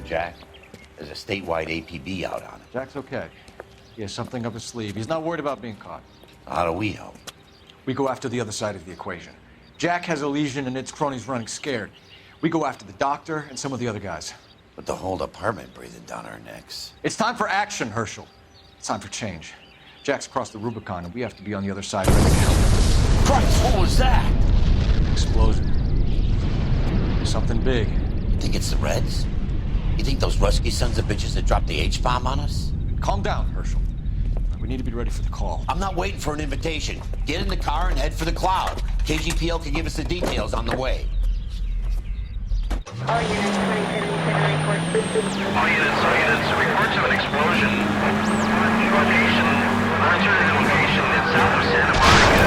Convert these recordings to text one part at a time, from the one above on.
Jack. There's a statewide APB out on it. Jack's okay. He has something up his sleeve. He's not worried about being caught. How do we help? We go after the other side of the equation. Jack has a lesion and its cronies running scared. We go after the doctor and some of the other guys. But the whole department breathing down our necks. It's time for action, Herschel. It's time for change. Jack's crossed the Rubicon, and we have to be on the other side ready to help. Christ, what was that? Explosion. Something big. You think it's the Reds? You think those Rusky sons of bitches that dropped the H-bomb on us? Calm down, Herschel. We need to be ready for the call. I'm not waiting for an invitation. Get in the car and head for the cloud. KGPL can give us the details on the way. All units, 2077 reports. All units, reports of an explosion. Location, alternative location in south of Santa Monica.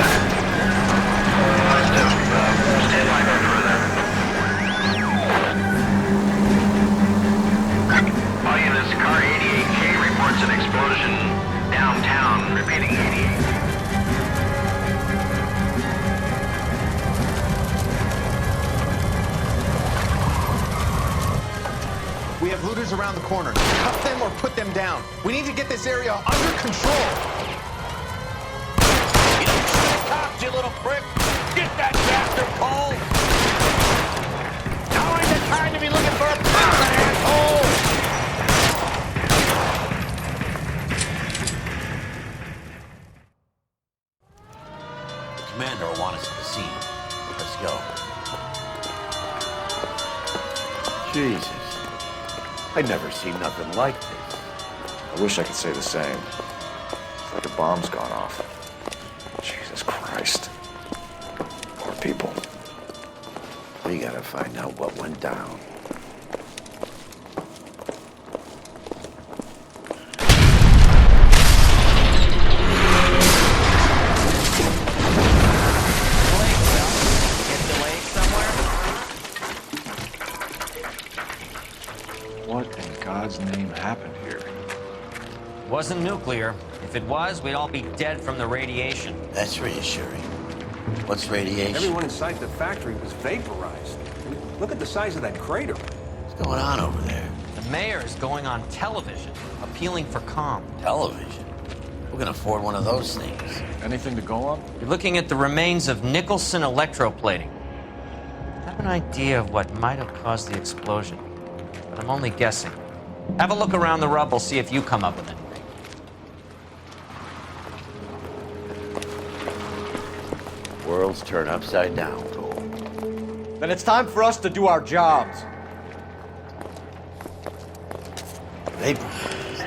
Stand by for further. All units, car 88K reports an explosion downtown. Repeating 88. We have looters around the corner. Cuff them or put them down. We need to get this area under control. You don't shoot cops, you little prick! Get that bastard, Paul! Now ain't the time to be looking for a person, asshole! The commander will want us at the scene. Let's go. Jesus. I'd never seen nothing like this. I wish I could say the same. It's like a bomb's gone off. Jesus Christ. Poor people. We gotta find out what went down. What in God's name happened here? It wasn't nuclear. If it was, we'd all be dead from the radiation. That's reassuring. What's radiation? Everyone inside the factory was vaporized. I mean, look at the size of that crater. What's going on over there? The mayor is going on television, appealing for calm. Television? Who can afford one of those things? Anything to go on? You're looking at the remains of Nicholson electroplating. I have an idea of what might have caused the explosion, but I'm only guessing. Have a look around the rubble, see if you come up with anything. Worlds turn upside down, Cole. Then it's time for us to do our jobs. Vaporized.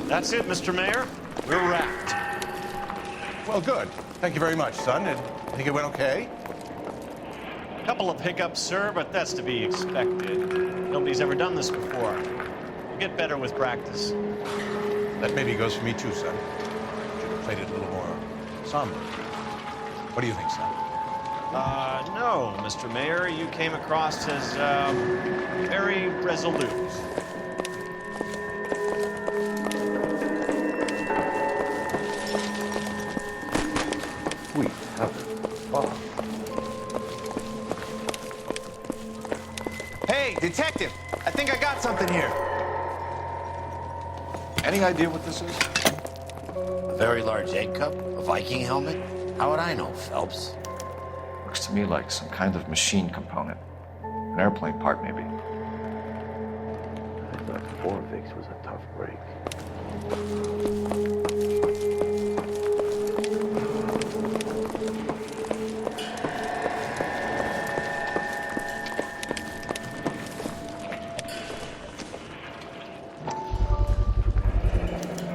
That's it, Mr. Mayor. We're wrapped. Well, good. Thank you very much, son. I think it went okay? Couple of hiccups, sir, but that's to be expected. Nobody's ever done this before. We'll get better with practice. That maybe goes for me too, son. Should have played it a little more somber. What do you think, son? No, Mr. Mayor. You came across as, very resolute. Sweet heaven. Oh. Hey, detective! I think I got something here. Any idea what this is? A very large egg cup? A Viking helmet? How would I know, Phelps? Looks to me like some kind of machine component. An airplane part, maybe. I thought Vorvix was a tough break.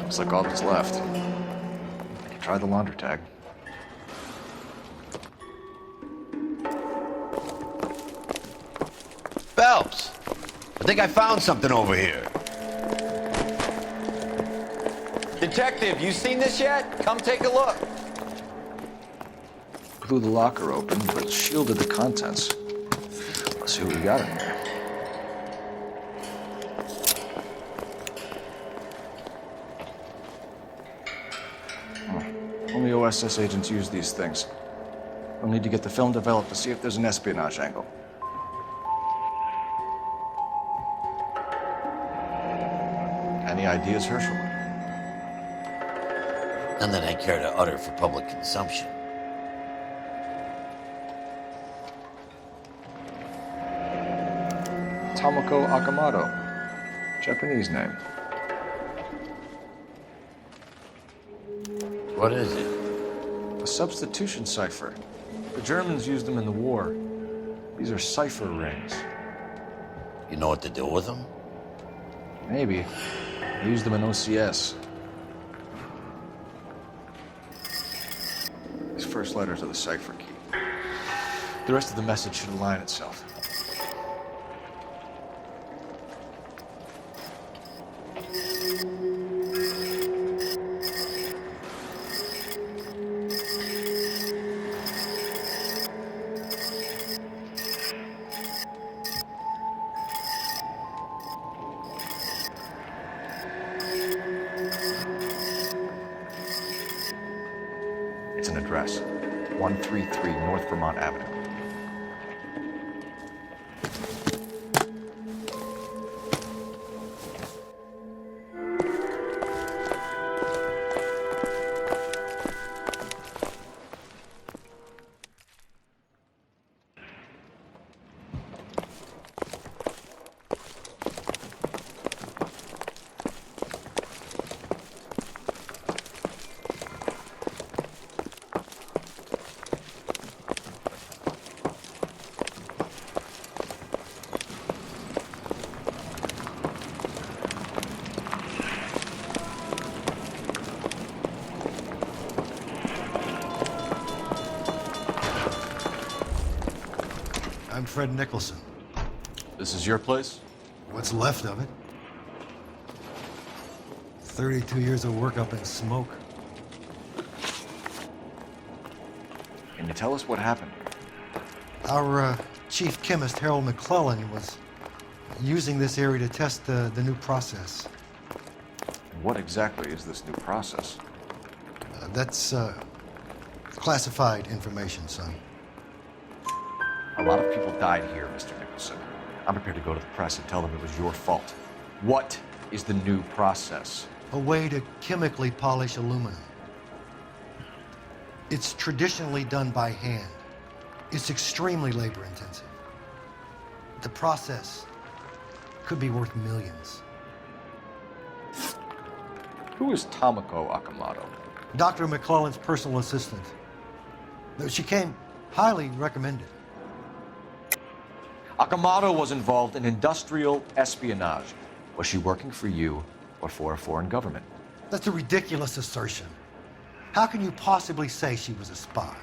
Looks like all that's left. Try the launder tag. Phelps! I think I found something over here. Detective, you seen this yet? Come take a look. Blew the locker open, but shielded the contents. Let's see what we got in here. Only OSS agents use these things. We'll need to get the film developed to see if there's an espionage angle. Any ideas, Herschel? None that I care to utter for public consumption. Tomoko Akamoto. Japanese name. What is it? A substitution cipher. The Germans used them in the war. These are cipher rings. You know what to do with them? Maybe. They used them in OCS. These first letters are the cipher key. The rest of the message should align itself. It's an address, 133 North Vermont Avenue. I'm Fred Nicholson. This is your place? What's left of it. 32 years of work up in smoke. Can you tell us what happened? Our chief chemist, Harold McClellan, was using this area to test the new process. And what exactly is this new process? That's classified information, son. A lot of people died here, Mr. Nicholson. I'm prepared to go to the press and tell them it was your fault. What is the new process? A way to chemically polish aluminum. It's traditionally done by hand. It's extremely labor intensive. The process could be worth millions. Who is Tomoko Akamoto? Dr. McClellan's personal assistant. She came highly recommended. Akamoto was involved in industrial espionage. Was she working for you or for a foreign government? That's a ridiculous assertion. How can you possibly say she was a spy?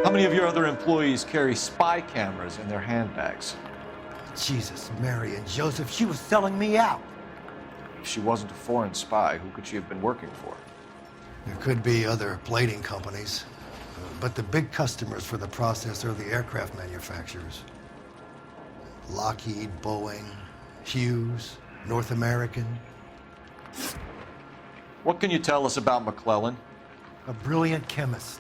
How many of your other employees carry spy cameras in their handbags? Jesus, Mary, and Joseph, she was selling me out. If she wasn't a foreign spy, who could she have been working for? There could be other plating companies, but the big customers for the process are the aircraft manufacturers. Lockheed, Boeing, Hughes, North American. What can you tell us about McClellan? A brilliant chemist.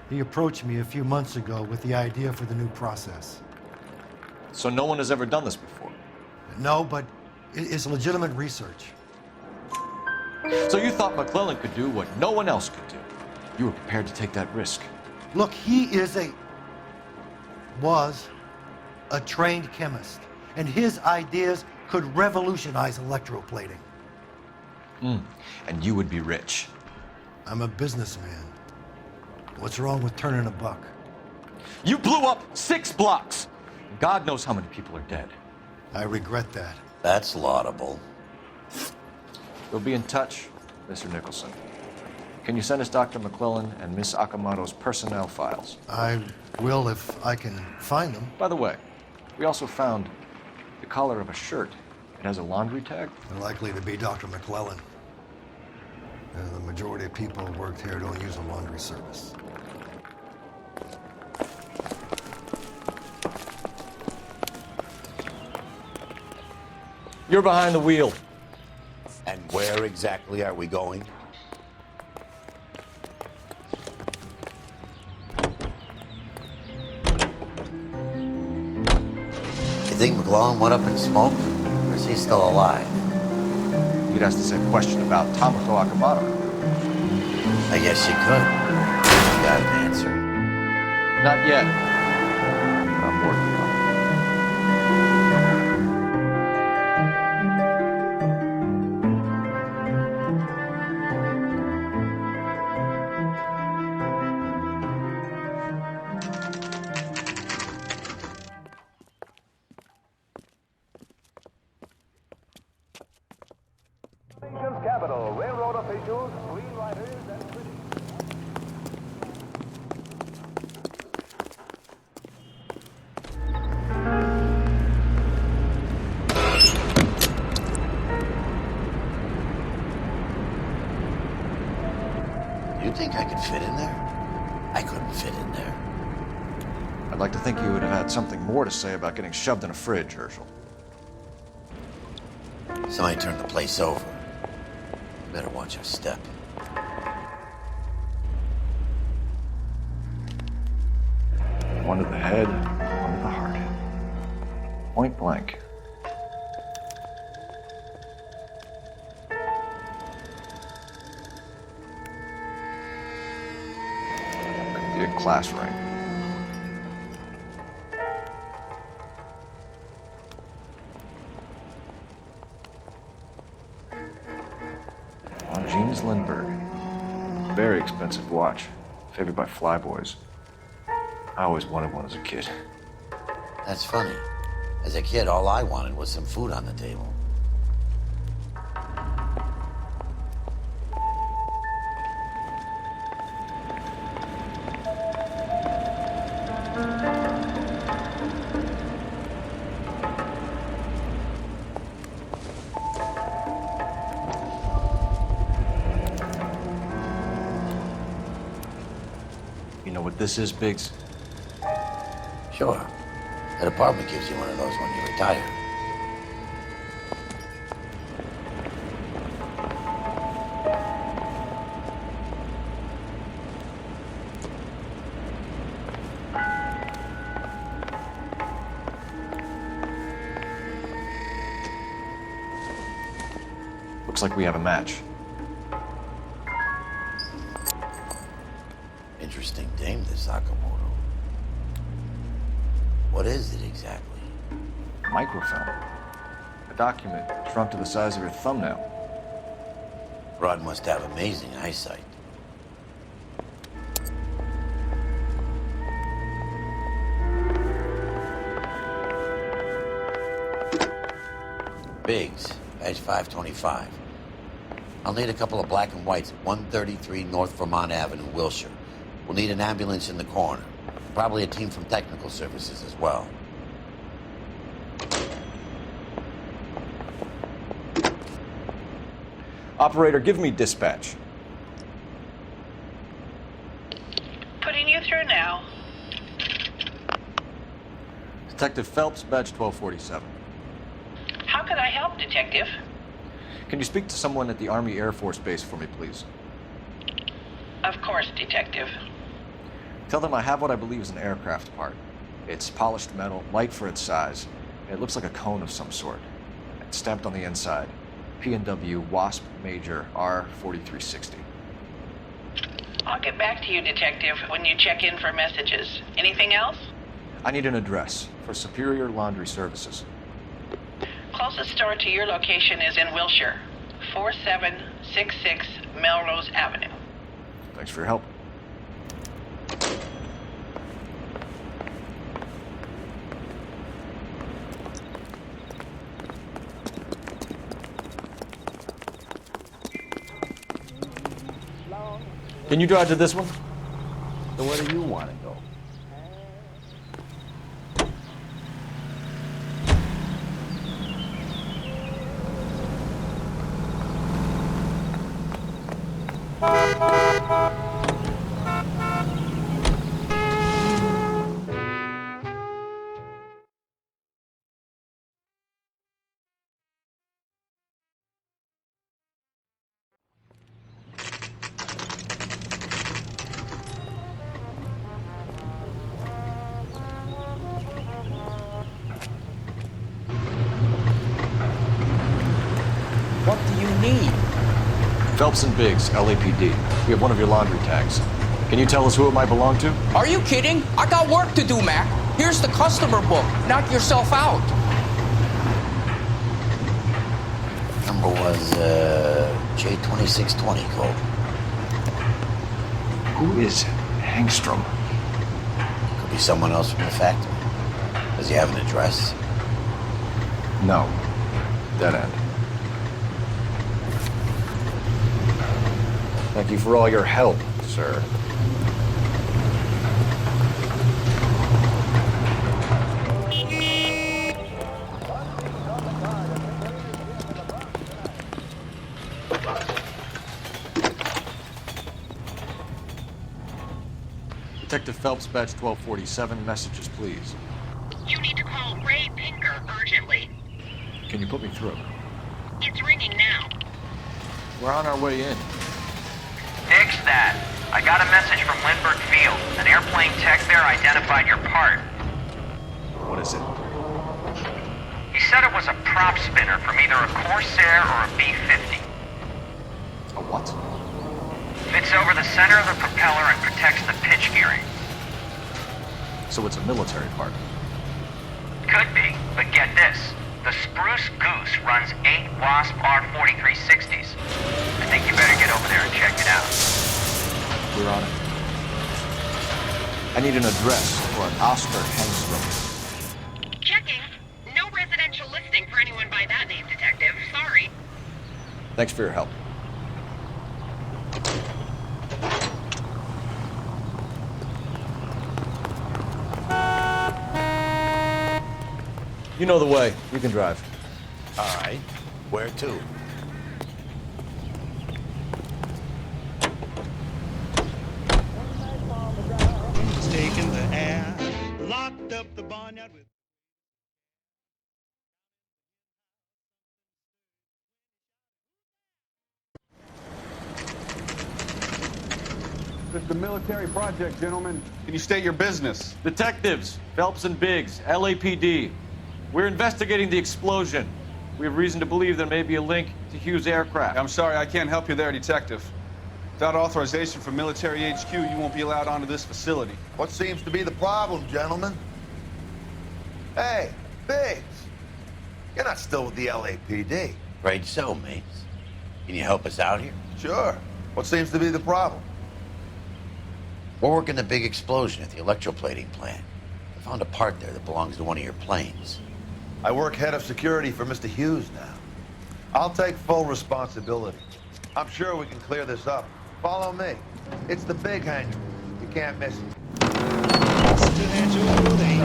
He approached me a few months ago with the idea for the new process. So no one has ever done this before? No, but it's legitimate research. So you thought McClellan could do what no one else could do? You were prepared to take that risk? Look, he was a trained chemist, and his ideas could revolutionize electroplating. And you would be rich. I'm a businessman. What's wrong with turning a buck? You blew up 6 blocks! God knows how many people are dead. I regret that. That's laudable. We'll be in touch, Mr. Nicholson. Can you send us Dr. McClellan and Miss Akamoto's personnel files? I will if I can find them. By the way, we also found the collar of a shirt. It has a laundry tag. They're likely to be Dr. McClellan. The majority of people who worked here don't use a laundry service. You're behind the wheel. And where exactly are we going? think McClellan went up in smoke? Or is he still alive? You'd ask the same question about Tomoko Akamoto. I guess you could. You got an answer? Not yet. But I'm working on it. Capital, railroad officials, screenwriters, and critics. Do you think I could fit in there? I couldn't fit in there. I'd like to think you would have had something more to say about getting shoved in a fridge, Herschel. Somebody turned the place over. You better watch your step. One to the head, one to the heart. Point blank. Could be a class ring. On James Lindbergh. Very expensive watch. Favored by flyboys. I always wanted one as a kid. That's funny. As a kid, all I wanted was some food on the table. You know what this is, Biggs? Sure. That apartment gives you one of those when you retire. Looks like we have a match. Interesting dame, this Sakamoto. What is it exactly? Microfilm. A document shrunk to the size of your thumbnail. Rod must have amazing eyesight. Biggs, badge 525. I'll need a couple of black and whites at 133 North Vermont Avenue, Wilshire. We'll need an ambulance in the corner. Probably a team from technical services as well. Operator, give me dispatch. Putting you through now. Detective Phelps, badge 1247. How could I help, Detective? Can you speak to someone at the Army Air Force Base for me, please? Of course, Detective. Tell them I have what I believe is an aircraft part. It's polished metal, light for its size, and it looks like a cone of some sort. It's stamped on the inside. P&W Wasp Major R4360. I'll get back to you, Detective, when you check in for messages. Anything else? I need an address for Superior Laundry Services. Closest store to your location is in Wilshire, 4766 Melrose Avenue. Thanks for your help. Can you drive to this one? So where do you want to go? need? Phelps and Biggs, LAPD. We have one of your laundry tags. Can you tell us who it might belong to? Are you kidding? I got work to do, Mac. Here's the customer book. Knock yourself out. Number was J2620, Cole. Who is Hangstrom? Could be someone else from the factory. Does he have an address? No. Dead end. Thank you for all your help, sir. Detective Phelps, badge 1247, messages, please. You need to call Ray Pinker urgently. Can you put me through? It's ringing now. We're on our way in. Nix that. I got a message from Lindbergh Field. An airplane tech there identified your part. What is it? He said it was a prop spinner from either a Corsair or a B-50. A what? Fits over the center of the propeller and protects the pitch gearing. So it's a military part. Could be, but get this. The Spruce Goose runs 8 Wasp R4360s. I think you better get over there and check it out. We're on it. I need an address for an Oscar Hangstrom. Checking. No residential listing for anyone by that name, Detective. Sorry. Thanks for your help. You know the way. You can drive. All right. Where to? Taking the air, locked up the barnyard with... This is a military project, gentlemen. Can you state your business? Detectives, Phelps and Biggs, LAPD. We're investigating the explosion. We have reason to believe there may be a link to Hughes' aircraft. I'm sorry, I can't help you there, Detective. Without authorization from military HQ, you won't be allowed onto this facility. What seems to be the problem, gentlemen? Hey, Biggs. You're not still with the LAPD. Afraid so, mates. Can you help us out here? Sure. What seems to be the problem? We're working the big explosion at the electroplating plant. I found a part there that belongs to one of your planes. I work head of security for Mr. Hughes now. I'll take full responsibility. I'm sure we can clear this up. Follow me. It's the big hangar. You can't miss it.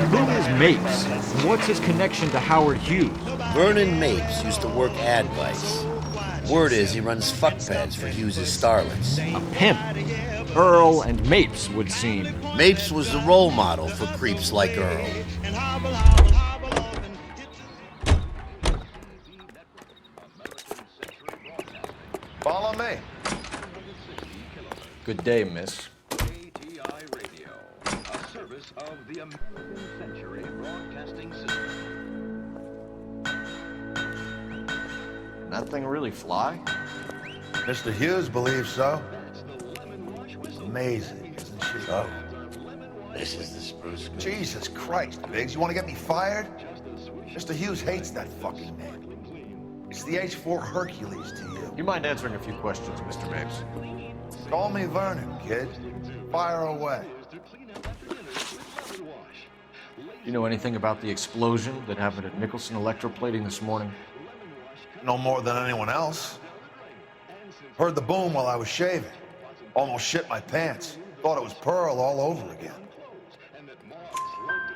Who is Mapes? And what's his connection to Howard Hughes? Vernon Mapes used to work Advice. Word is he runs fuck pads for Hughes' starlets. A pimp. Earl and Mapes would seem. Mapes was the role model for creeps like Earl. Follow me. Good day, miss. ATI Radio, a service of the American Century Broadcasting System. That thing really fly? Mr. Hughes believes so. Amazing, isn't she? So, this is the Spruce Goose. Jesus Christ, Biggs, you want to get me fired? Mr. Hughes hates that fucking name. It's the H-4 Hercules to you. You mind answering a few questions, Mr. Mapes? Call me Vernon, kid. Fire away. You know anything about the explosion that happened at Nicholson Electroplating this morning? No more than anyone else. Heard the boom while I was shaving. Almost shit my pants. Thought it was Pearl all over again.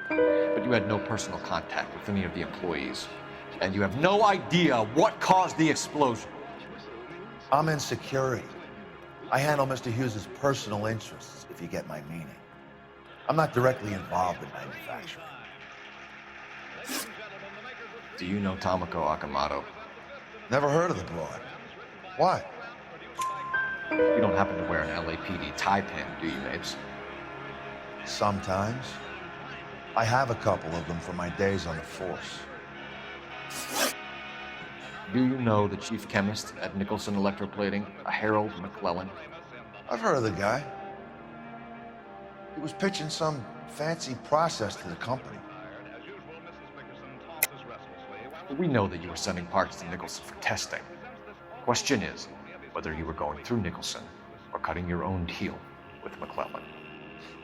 But you had no personal contact with any of the employees. And you have no idea what caused the explosion. I'm in security. I handle Mr. Hughes' personal interests, if you get my meaning. I'm not directly involved in manufacturing. Do you know Tomoko Akamoto? Never heard of the broad. Why? You don't happen to wear an LAPD tie pin, do you, Mapes? Sometimes. I have a couple of them from my days on the force. Do you know the chief chemist at Nicholson Electroplating, a Harold McClellan? I've heard of the guy. He was pitching some fancy process to the company. We know that you were sending parts to Nicholson for testing. Question is whether you were going through Nicholson or cutting your own deal with McClellan.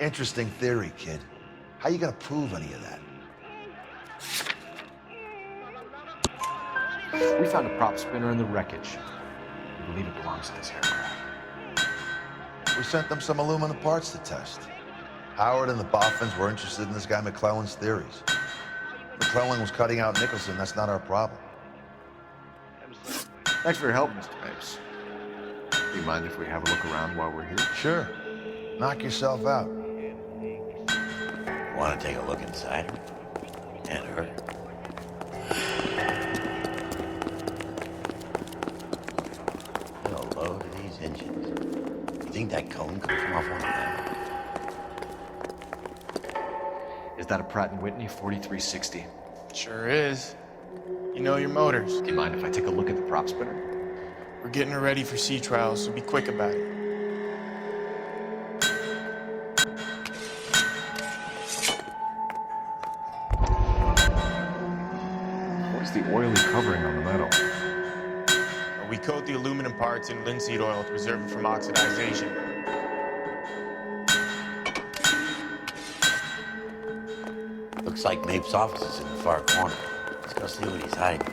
Interesting theory, kid. How you gonna prove any of that? We found a prop spinner in the wreckage. We believe it belongs to this aircraft. We sent them some aluminum parts to test. Howard and the Boffins were interested in this guy McClellan's theories. McClellan was cutting out Nicholson. That's not our problem. Thanks for your help, Mr. Mapes. Do you mind if we have a look around while we're here? Sure. Knock yourself out. Want to take a look inside her? And her? Hello to these engines. You think that cone comes from off one of them? Is that a Pratt & Whitney 4360? Sure is. You know your motors. Do you mind if I take a look at the prop spinner? We're getting her ready for sea trials, so be quick about it. What's the oily covering on the metal? We coat the aluminum parts in linseed oil to preserve it from oxidization. Looks like Mapes' office is in the far corner. Let's go see what he's hiding.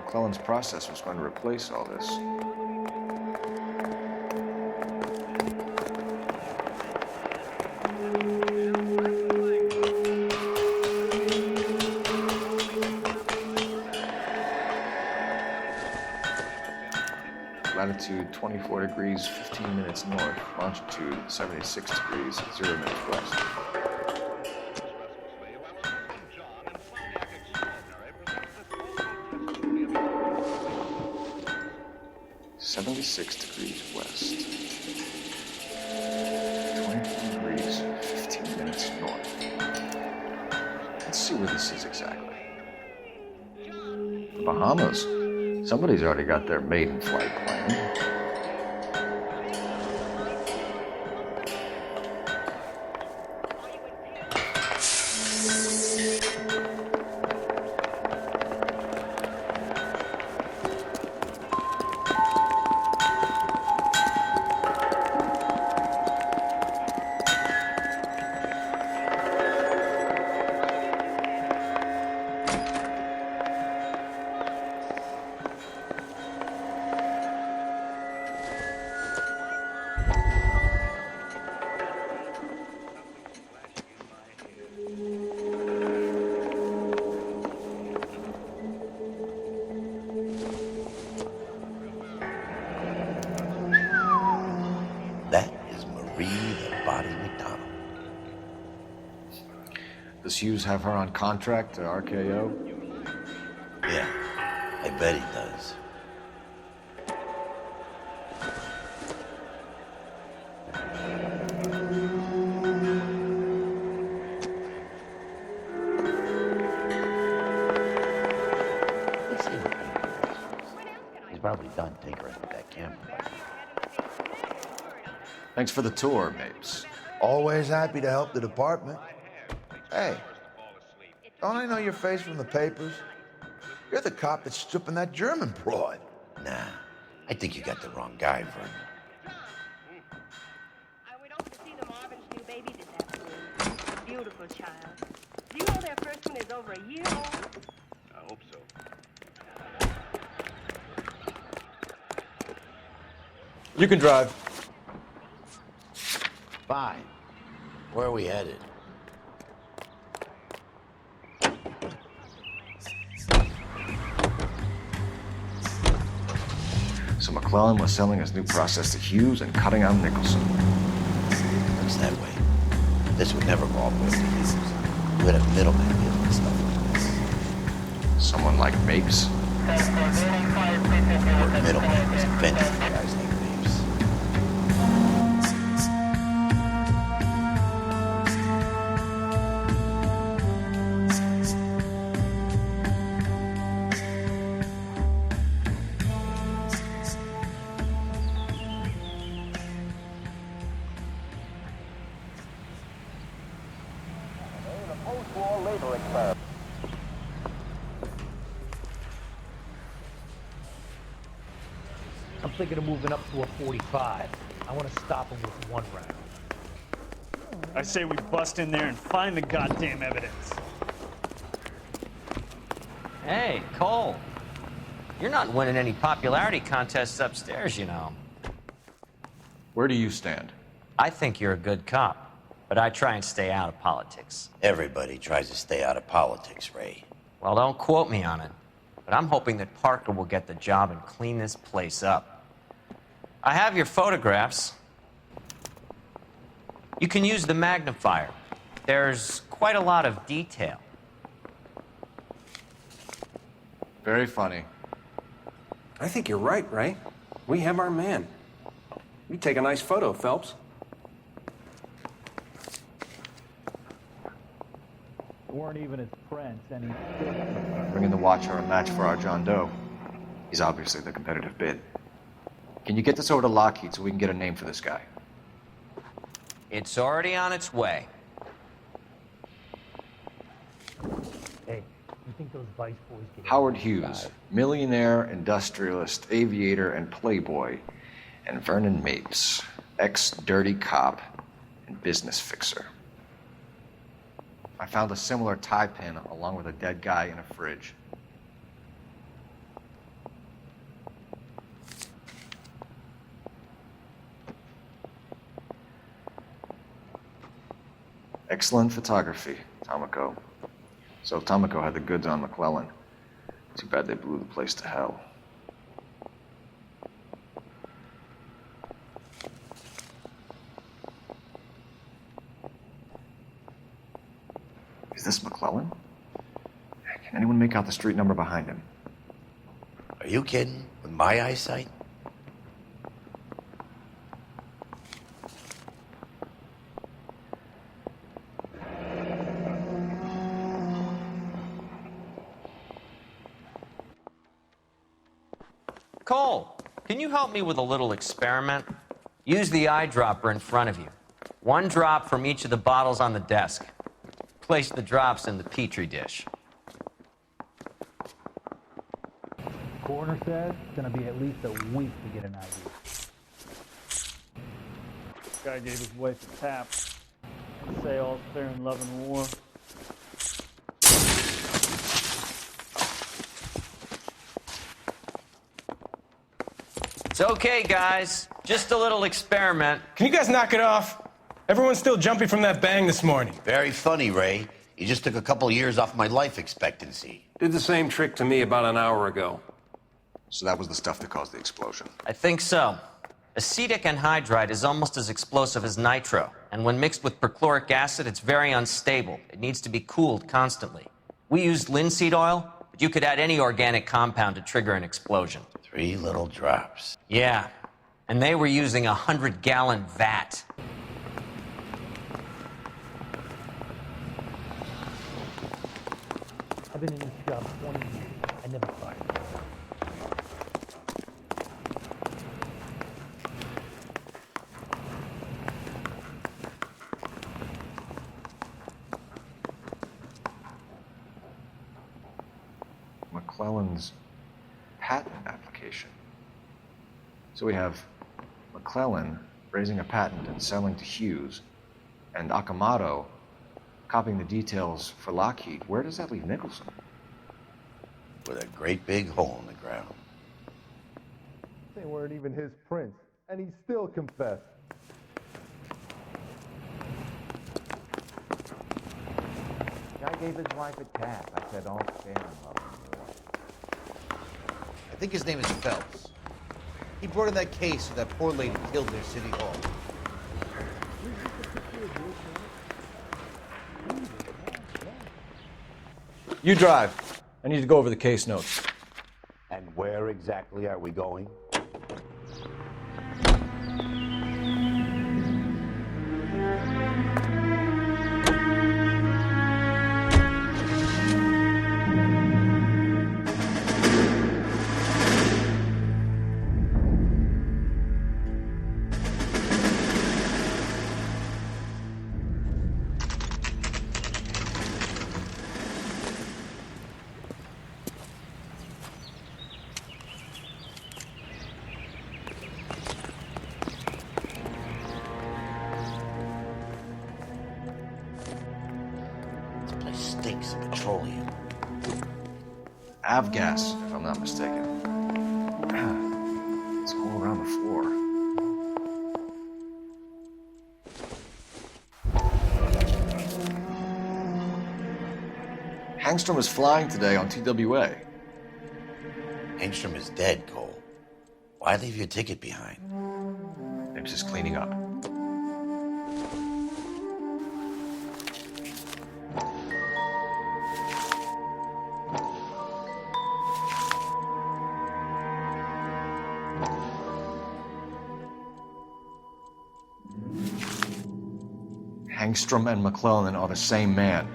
McClellan's process was going to replace all this. Latitude 24 degrees, 15 minutes north. Longitude 76 degrees, 0 minutes west. West. 24 degrees, 15 minutes north. Let's see where this is exactly. The Bahamas. Somebody's already got their maiden flight planned. Does Hughes have her on contract to RKO? Yeah, I bet he does. He's probably done tinkering with that camera. Thanks for the tour, Mapes. Always happy to help the department. Hey, don't I know your face from the papers? You're the cop that's stripping that German broad. Nah, I think you got the wrong guy, Vernon. I went over to see the Marvin's new baby this afternoon. Beautiful child. Do you know their first one is over a year old? I hope so. You can drive. Fine. Where are we headed? So McClellan was selling his new process to Hughes and cutting out Nicholson. Looks that way. This would never go all the way to Hughes. We would have middlemen dealing with stuff like this. Someone like Mapes? The word middleman was invented by guys like Mapes. I'm thinking of moving up to a 45. I want to stop him with one round. I say we bust in there and find the goddamn evidence. Hey, Cole. You're not winning any popularity contests upstairs, you know. Where do you stand? I think you're a good cop, but I try and stay out of politics. Everybody tries to stay out of politics, Ray. Well, don't quote me on it, but I'm hoping that Parker will get the job and clean this place up. I have your photographs. You can use the magnifier. There's quite a lot of detail. Very funny. I think you're right, Ray. We have our man. You take a nice photo, Phelps. Weren't even his prints, and he Bringing the Watcher a match for our John Doe. He's obviously the competitive bid. Can you get this over to Lockheed so we can get a name for this guy? It's already on its way. Hey, you think those Vice boys get Howard Hughes, millionaire, industrialist, aviator, and playboy. And Vernon Mapes, ex-dirty cop and business fixer. I found a similar tie pin along with a dead guy in a fridge. Excellent photography, Tomoko. So Tomoko had the goods on McClellan. Too bad they blew the place to hell. Is this McClellan? Can anyone make out the street number behind him? Are you kidding? With my eyesight? Cole, can you help me with a little experiment? Use the eyedropper in front of you. One drop from each of the bottles on the desk. Place the drops in the petri dish. Coroner says it's gonna be at least a week to get an ID. Guy gave his wife a tap. Say all's fair in love and war. It's okay, guys. Just a little experiment. Can you guys knock it off? Everyone's still jumpy from that bang this morning. Very funny, Ray. You just took a couple years off my life expectancy. Did the same trick to me about an hour ago. So that was the stuff that caused the explosion. I think so. Acetic anhydride is almost as explosive as nitro, and when mixed with perchloric acid, it's very unstable. It needs to be cooled constantly. We used linseed oil, but you could add any organic compound to trigger an explosion. 3 little drops. Yeah, and they were using a 100-gallon vat. I've been in this job 20 years. I never fired. McClellan's patent application. So we have McClellan raising a patent and selling to Hughes, and Akamoto copying the details for Lockheed. Where does that leave Nicholson? With a great big hole in the ground. They weren't even his prints, and he still confessed. Guy gave his wife a tap. I said, all fair in love and war. I think his name is Phelps. He brought in that case of that poor lady killed near City Hall. You drive. I need to go over the case notes. And where exactly are we going? petroleum. Avgas, if I'm not mistaken. It's all around the floor. Hangstrom is flying today on TWA. Hangstrom is dead, Cole. Why leave your ticket behind? Nips is cleaning up. Hangstrom and McClellan are the same man.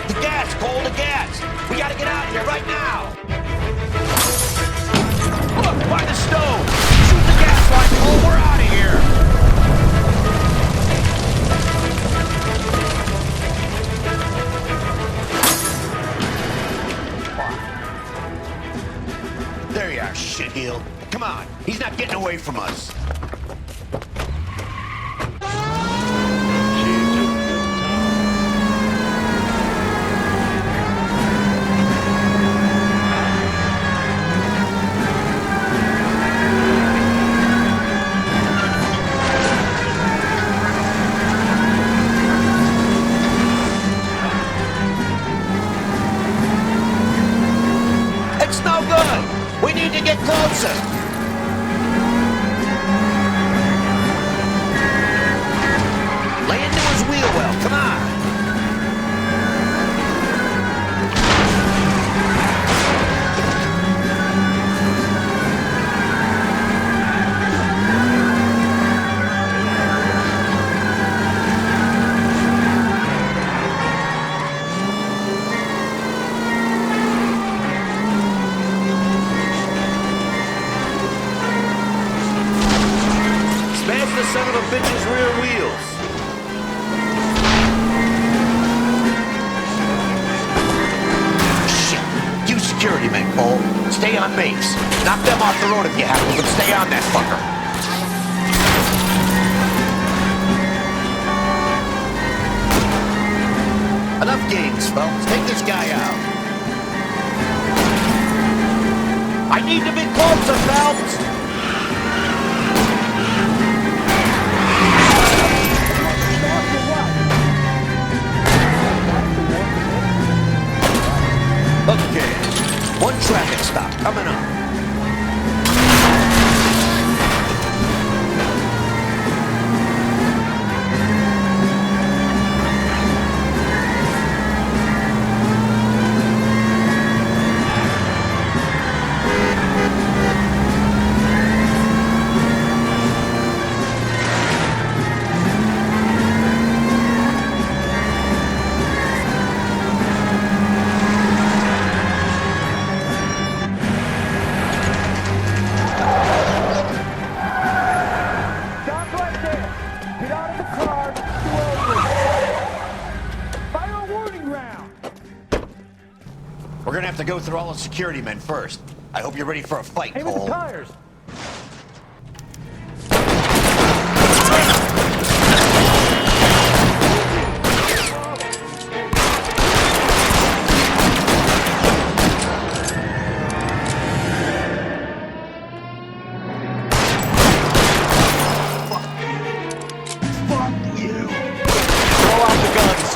The gas, Cole, the gas! We gotta get out of here right now! Look, by the stove! Shoot the gas line, Cole, we're out of here! There you are, shitheel. Come on, he's not getting away from us. It's no good! We need to get closer! Come on! Smash the son of a bitch's rear wheels! Security men, Cole. Stay on base. Knock them off the road if you have to, but stay on that fucker. Enough games, Phelps. Take this guy out. I need to be closer, Phelps. Okay. One traffic stop coming up. We're gonna have to go through all the security men first. I hope you're ready for a fight, Cole. Aim at the tires! Fuck you! Throw out the guns!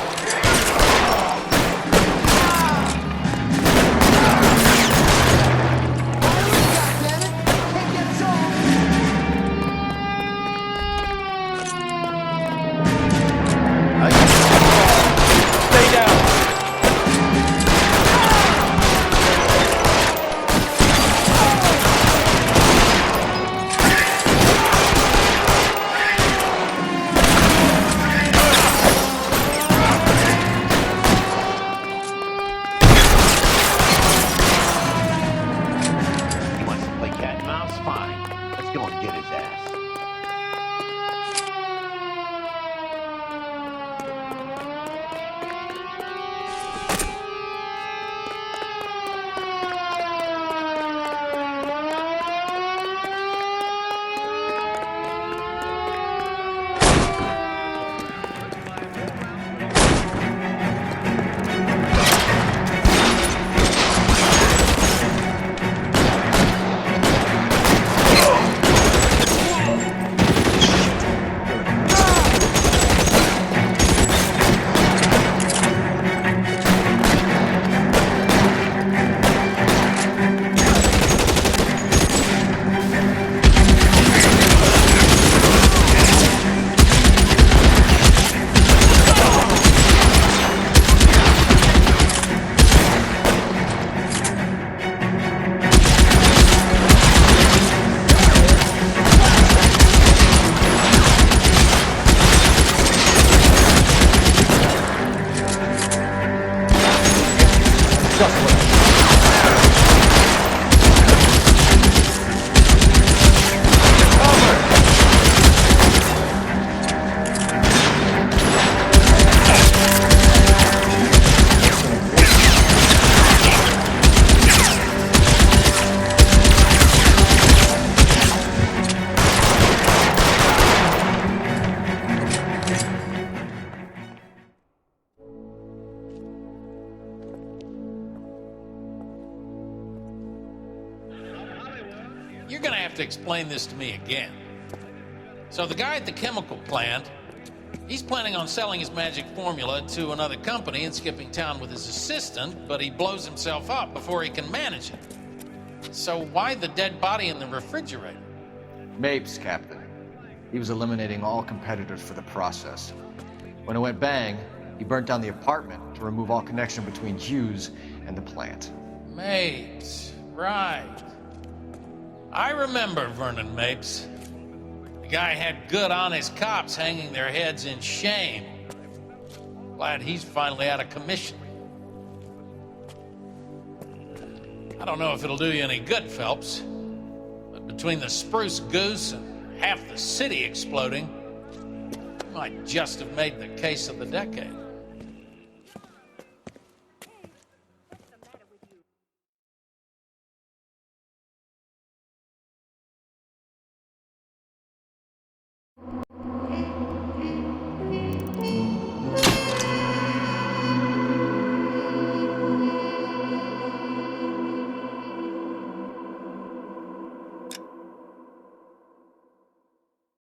you're gonna have to explain this to me again. So the guy at the chemical plant, he's planning on selling his magic formula to another company and skipping town with his assistant, but he blows himself up before he can manage it. So why the dead body in the refrigerator? Mapes, Captain. He was eliminating all competitors for the process. When it went bang, he burnt down the apartment to remove all connection between Hughes and the plant. Mapes, right. I remember Vernon Mapes. The guy had good, honest cops hanging their heads in shame. Glad he's finally out of commission. I don't know if it'll do you any good, Phelps, but between the spruce goose and half the city exploding, you might just have made the case of the decade.